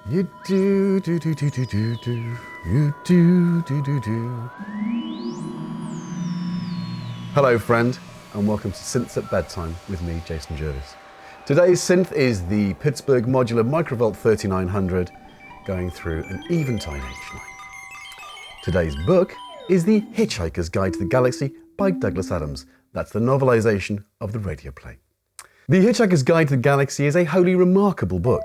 You do, do, do, do, do, do, do. You do, do, do, do. Hello, friend, and welcome to Synths at Bedtime with me, Jason Jervis. Today's synth is the Pittsburgh Modular Microvolt 3900 going through an Eventide H9. Today's book is The Hitchhiker's Guide to the Galaxy by Douglas Adams. That's the novelization of the radio play. The Hitchhiker's Guide to the Galaxy is a wholly remarkable book.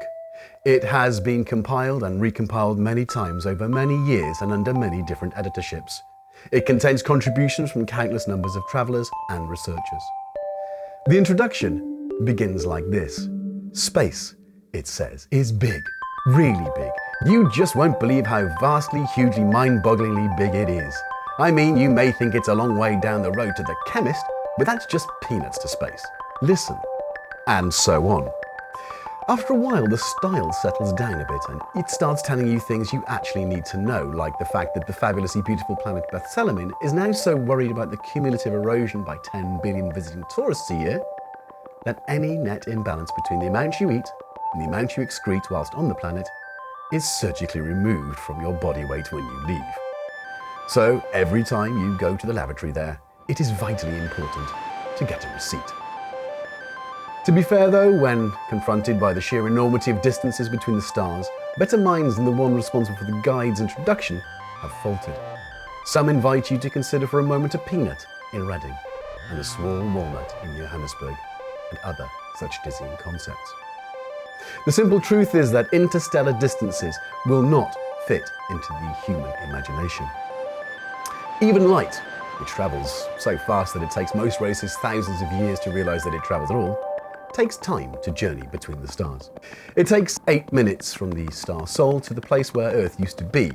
It has been compiled and recompiled many times over many years and under many different editorships. It contains contributions from countless numbers of travellers and researchers. The introduction begins like this. Space, it says, is big, really big. You just won't believe how vastly, hugely, mind-bogglingly big it is. I mean, you may think it's a long way down the road to the chemist, but that's just peanuts to space. Listen. And so on. After a while, the style settles down a bit and it starts telling you things you actually need to know, like the fact that the fabulously beautiful planet Bethlehem is now so worried about the cumulative erosion by 10 billion visiting tourists a year that any net imbalance between the amount you eat and the amount you excrete whilst on the planet is surgically removed from your body weight when you leave. So every time you go to the lavatory there, it is vitally important to get a receipt. To be fair though, when confronted by the sheer enormity of distances between the stars, better minds than the one responsible for the guide's introduction have faltered. Some invite you to consider for a moment a peanut in Reading and a small walnut in Johannesburg and other such dizzying concepts. The simple truth is that interstellar distances will not fit into the human imagination. Even light, which travels so fast that it takes most races thousands of years to realise that it travels at all, takes time to journey between the stars. It takes 8 minutes from the star Sol to the place where Earth used to be,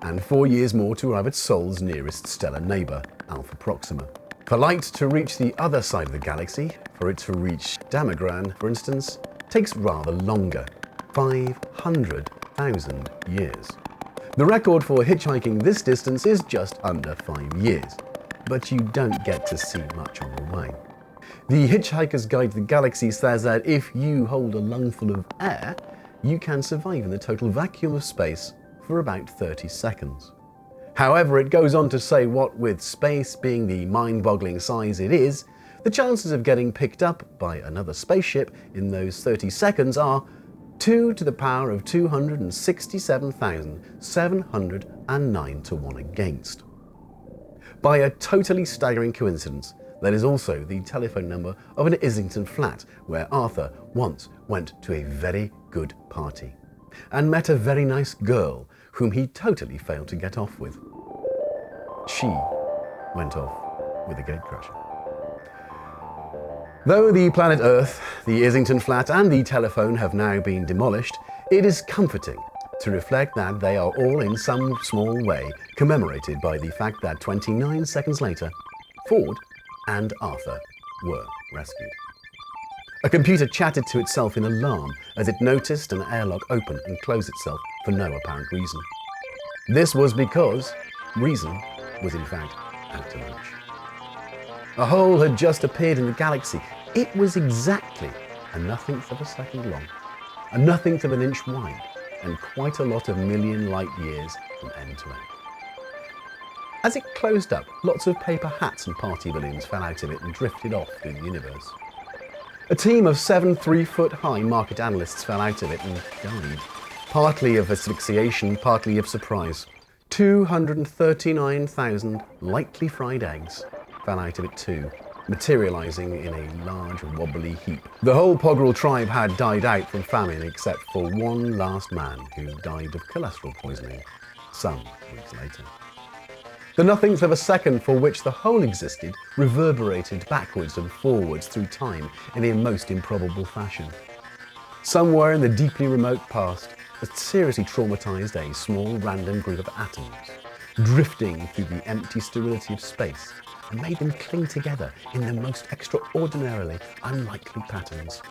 and 4 years more to arrive at Sol's nearest stellar neighbour, Alpha Proxima. For light to reach the other side of the galaxy, for it to reach Damagran, for instance, takes rather longer, 500,000 years. The record for hitchhiking this distance is just under 5 years, but you don't get to see much on the way. The Hitchhiker's Guide to the Galaxy says that if you hold a lungful of air, you can survive in the total vacuum of space for about 30 seconds. However, it goes on to say what with space being the mind-boggling size it is, the chances of getting picked up by another spaceship in those 30 seconds are 2 to the power of 267,709 to 1 against. By a totally staggering coincidence, that is also the telephone number of an Islington flat where Arthur once went to a very good party and met a very nice girl whom he totally failed to get off with. She went off with a gatecrasher. Though the planet Earth, the Islington flat and the telephone have now been demolished, it is comforting to reflect that they are all in some small way commemorated by the fact that 29 seconds later, Ford and Arthur were rescued. A computer chatted to itself in alarm as it noticed an airlock open and close itself for no apparent reason. This was because reason was in fact out to lunch. A hole had just appeared in the galaxy. It was exactly a nothingth of a second long, a nothingth of an inch wide, and quite a lot of million light years from end to end. As it closed up, lots of paper hats and party balloons fell out of it and drifted off through the universe. A team of 7 3-foot-high market analysts fell out of it and died, partly of asphyxiation, partly of surprise. 239,000 lightly fried eggs fell out of it too, materialising in a large wobbly heap. The whole Poggrel tribe had died out from famine except for one last man who died of cholesterol poisoning some weeks later. The nothings of a second for which the whole existed reverberated backwards and forwards through time in a most improbable fashion. Somewhere in the deeply remote past, it seriously traumatized a small random group of atoms, drifting through the empty sterility of space, and made them cling together in the most extraordinarily unlikely patterns.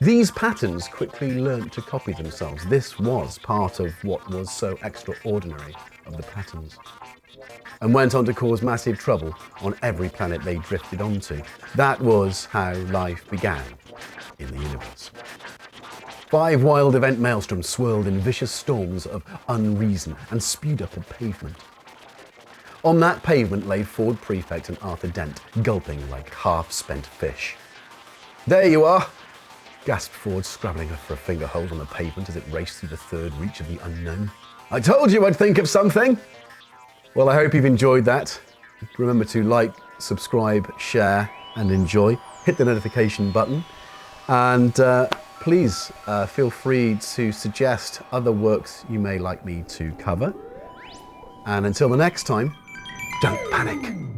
These patterns quickly learnt to copy themselves. This was part of what was so extraordinary of the patterns, and went on to cause massive trouble on every planet they drifted onto. That was how life began in the universe. 5 wild event maelstroms swirled in vicious storms of unreason and spewed up a pavement. On that pavement lay Ford Prefect and Arthur Dent, gulping like half-spent fish. "There you are," gasped Ford, scrabbling for a finger hold on the pavement as it raced through the third reach of the unknown. "I told you I'd think of something!" Well, I hope you've enjoyed that. Remember to like, subscribe, share, and enjoy. Hit the notification button. And please feel free to suggest other works you may like me to cover. And until the next time, don't panic.